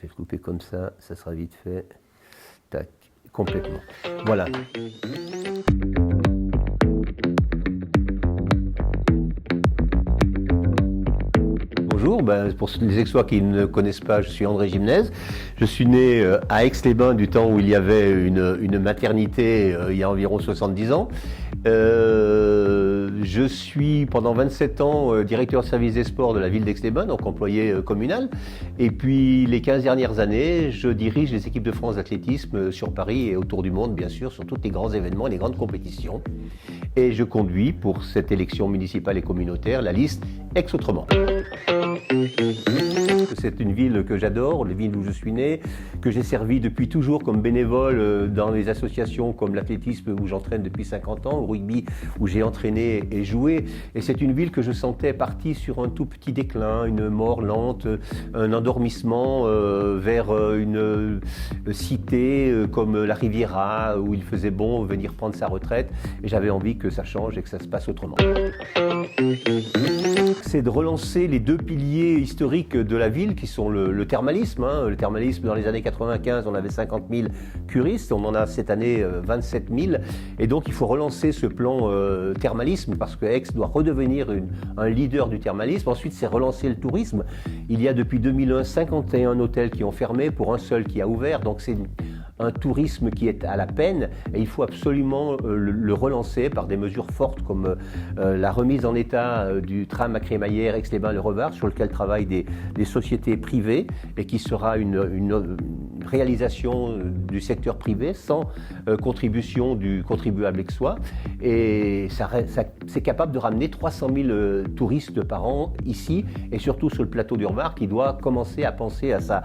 Je vais le couper comme ça sera vite fait. Tac, complètement. Voilà. Bonjour, pour les Aixois qui ne connaissent pas, je suis André Gimnez. Je suis né à Aix-les-Bains du temps où il y avait une maternité il y a environ 70 ans. Je suis pendant 27 ans directeur service des sports de la ville d'Aix-les-Bains, donc employé communal. Et puis les 15 dernières années, je dirige les équipes de France d'athlétisme sur Paris et autour du monde, bien sûr, sur tous les grands événements et les grandes compétitions. Et je conduis pour cette élection municipale et communautaire la liste Aix Autrement. C'est une ville que j'adore, la ville où je suis né, que j'ai servi depuis toujours comme bénévole dans les associations comme l'athlétisme où j'entraîne depuis 50 ans, au rugby où j'ai entraîné et joué. Et c'est une ville que je sentais partie sur un tout petit déclin, une mort lente, un endormissement vers une cité comme la Riviera où il faisait bon venir prendre sa retraite. Et j'avais envie que ça change et que ça se passe autrement. C'est de relancer les deux piliers historiques de la ville qui sont le thermalisme. Le thermalisme, dans les années 95, on avait 50 000 curistes, on en a cette année 27 000. Et donc il faut relancer ce plan thermalisme parce que Aix doit redevenir un leader du thermalisme. Ensuite, c'est relancer le tourisme. Il y a depuis 2001 51 hôtels qui ont fermé pour un seul qui a ouvert. Donc c'est un tourisme qui est à la peine et il faut absolument le relancer par des mesures fortes comme la remise en état du tram à crémaillère Aix-les-Bains-Le Revard sur lequel travaillent des sociétés privées et qui sera une réalisation du secteur privé sans contribution du contribuable aixois et c'est capable de ramener 300 000 touristes par an ici et surtout sur le plateau du Revard qui doit commencer à penser à sa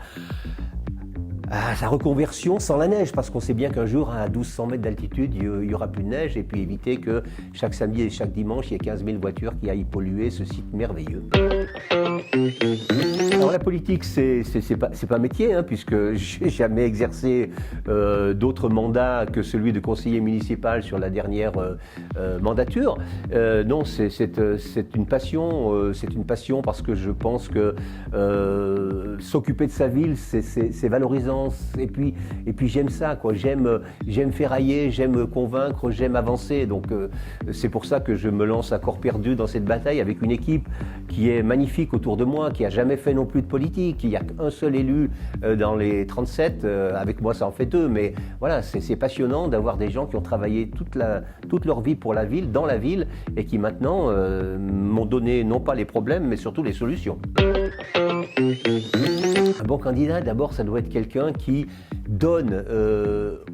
reconversion sans la neige, parce qu'on sait bien qu'un jour, à 1200 mètres d'altitude, il n'y aura plus de neige, et puis éviter que chaque samedi et chaque dimanche, il y ait 15 000 voitures qui aillent polluer ce site merveilleux. Alors la politique, c'est pas métier, puisque j'ai jamais exercé d'autres mandats que celui de conseiller municipal sur la dernière mandature. Non, c'est une passion parce que je pense que s'occuper de sa ville, c'est valorisant. Et puis j'aime ça, quoi. J'aime ferrailler, j'aime convaincre, j'aime avancer. Donc c'est pour ça que je me lance à corps perdu dans cette bataille avec une équipe qui est magnifique autour de moi, qui a jamais fait non plus de politique. Il n'y a qu'un seul élu dans les 37. Avec moi, ça en fait 2. Mais voilà, c'est passionnant d'avoir des gens qui ont travaillé toute leur vie pour la ville, dans la ville, et qui maintenant m'ont donné non pas les problèmes, mais surtout les solutions. Un bon candidat, d'abord, ça doit être quelqu'un qui donne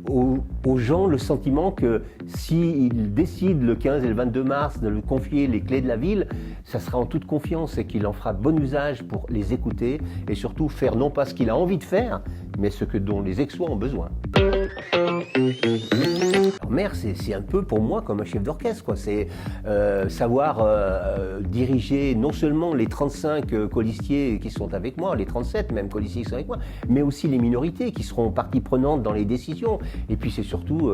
aux gens le sentiment que s'il décide le 15 et le 22 mars de lui confier les clés de la ville, ça sera en toute confiance et qu'il en fera bon usage pour les écouter et surtout faire non pas ce qu'il a envie de faire, mais ce dont les Aixois ont besoin. Alors, maire, c'est un peu pour moi comme un chef d'orchestre, quoi. C'est savoir diriger non seulement les 35 colistiers qui sont avec moi, les 37 même colistiers qui sont avec moi, mais aussi les minorités qui seront partie prenante dans les décisions. Et puis c'est surtout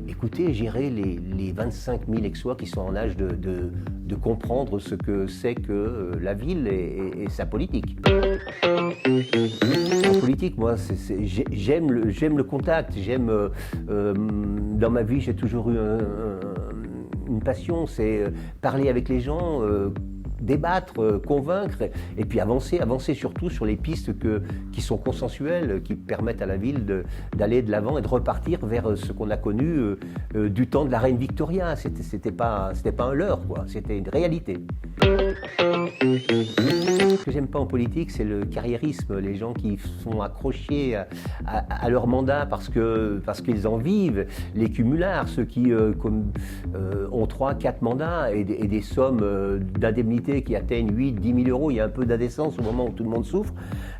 écouter et gérer les 25 000 Aixois qui sont en âge de comprendre ce que c'est que la ville et sa politique. En politique, moi, j'aime le contact, dans ma vie, j'ai toujours eu une passion, c'est parler avec les gens, débattre, convaincre et puis avancer surtout sur les pistes qui sont consensuelles, qui permettent à la ville d'aller de l'avant et de repartir vers ce qu'on a connu du temps de la reine Victoria. C'était pas un leurre, quoi. C'était une réalité. Ce que j'aime pas en politique, c'est le carriérisme, les gens qui sont accrochés à leur mandat parce qu'ils en vivent, les cumulards, ceux qui ont 3-4 mandats et des sommes d'indemnité qui atteignent 8-10 000 euros. Il y a un peu d'indécence au moment où tout le monde souffre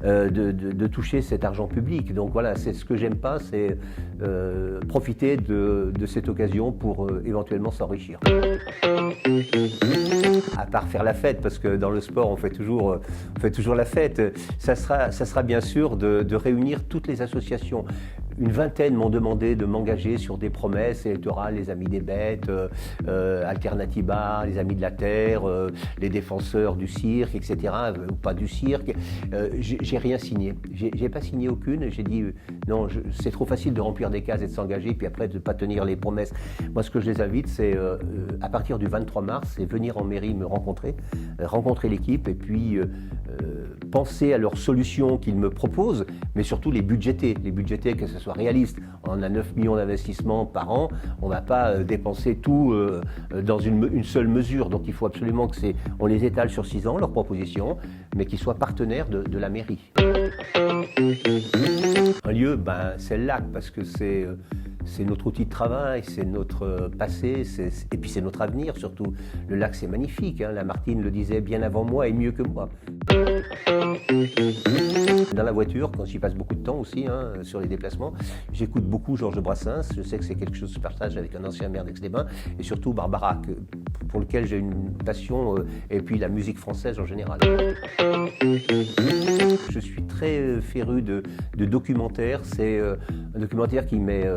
de toucher cet argent public. Donc voilà, c'est ce que j'aime pas, c'est profiter de cette occasion pour éventuellement s'enrichir. À part faire la fête, parce que dans le sport on fait toujours la fête, ça sera bien sûr de réunir toutes les associations. Une vingtaine m'ont demandé de m'engager sur des promesses électorales, les Amis des Bêtes, Alternativa, les Amis de la Terre, les défenseurs du cirque, etc., ou pas du cirque. J'ai rien signé. J'ai pas signé aucune. J'ai dit non, c'est trop facile de remplir des cases et de s'engager, puis après de ne pas tenir les promesses. Moi, ce que je les invite, c'est à partir du 23 mars, c'est venir en mairie me rencontrer l'équipe, et puis penser à leurs solutions qu'ils me proposent, mais surtout les budgéter, que ce soit réaliste. On a 9 millions d'investissements par an, on ne va pas dépenser tout dans une seule mesure. Donc il faut absolument on les étale sur 6 ans, leurs propositions, mais qu'ils soient partenaires de la mairie. Un lieu, c'est le lac, parce que c'est notre outil de travail, c'est notre passé, et puis c'est notre avenir surtout. Le lac, c'est magnifique, hein. Lamartine le disait bien avant moi et mieux que moi. Dans la voiture, quand j'y passe beaucoup de temps aussi, hein, sur les déplacements, j'écoute beaucoup Georges Brassens. Je sais que c'est quelque chose que je partage avec un ancien maire d'Aix-les-Bains, et surtout Barbara, pour lequel j'ai une passion, et puis la musique française en général. Je suis très féru de documentaires. C'est un documentaire qui m'est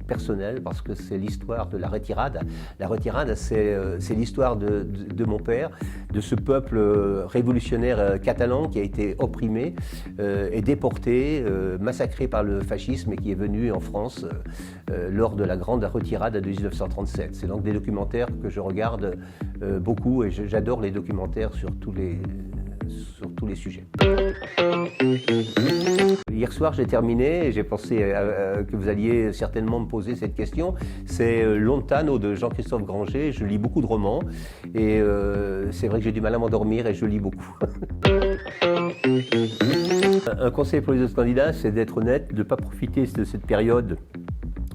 personnel, parce que c'est l'histoire de la retirada. La retirada, c'est l'histoire de mon père, de ce peuple révolutionnaire catalan qui a été opprimé et déporté, massacré par le fascisme, et qui est venu en France lors de la grande retirada de 1937. C'est donc des documentaires que je regarde beaucoup, et j'adore les documentaires sur tous les sujets. Hier soir, j'ai terminé et j'ai pensé que vous alliez certainement me poser cette question. C'est Lontano de Jean-Christophe Granger. Je lis beaucoup de romans et c'est vrai que j'ai du mal à m'endormir et je lis beaucoup. Un conseil pour les autres candidats, c'est d'être honnête, de ne pas profiter de cette période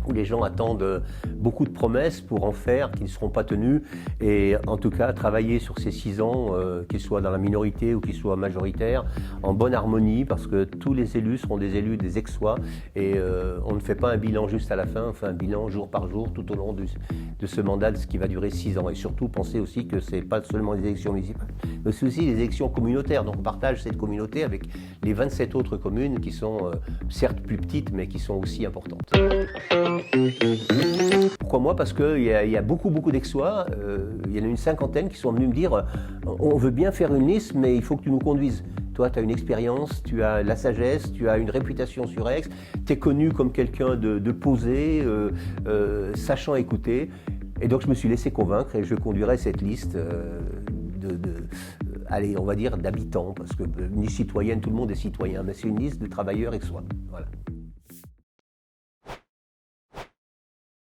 où les gens attendent beaucoup de promesses pour en faire qui ne seront pas tenues, et en tout cas travailler sur ces 6 ans, qu'ils soient dans la minorité ou qu'ils soient majoritaires, en bonne harmonie, parce que tous les élus seront des élus des Aixois, et on ne fait pas un bilan juste à la fin, on fait un bilan jour par jour tout au long de ce mandat, ce qui va durer 6 ans. Et surtout pensez aussi que ce n'est pas seulement les élections municipales, mais c'est aussi les élections communautaires. Donc on partage cette communauté avec les 27 autres communes qui sont certes plus petites, mais qui sont aussi importantes. Pourquoi moi? Parce qu'il y a beaucoup d'Aixois, il y en a une 50aine qui sont venus me dire on veut bien faire une liste, mais il faut que tu nous conduises. Toi, tu as une expérience, tu as la sagesse, tu as une réputation sur Aix, tu es connu comme quelqu'un de posé, sachant écouter. Et donc je me suis laissé convaincre, et je conduirai cette liste allez, on va dire d'habitants, parce que ni citoyenne, tout le monde est citoyen, mais c'est une liste de travailleurs aixois. Voilà.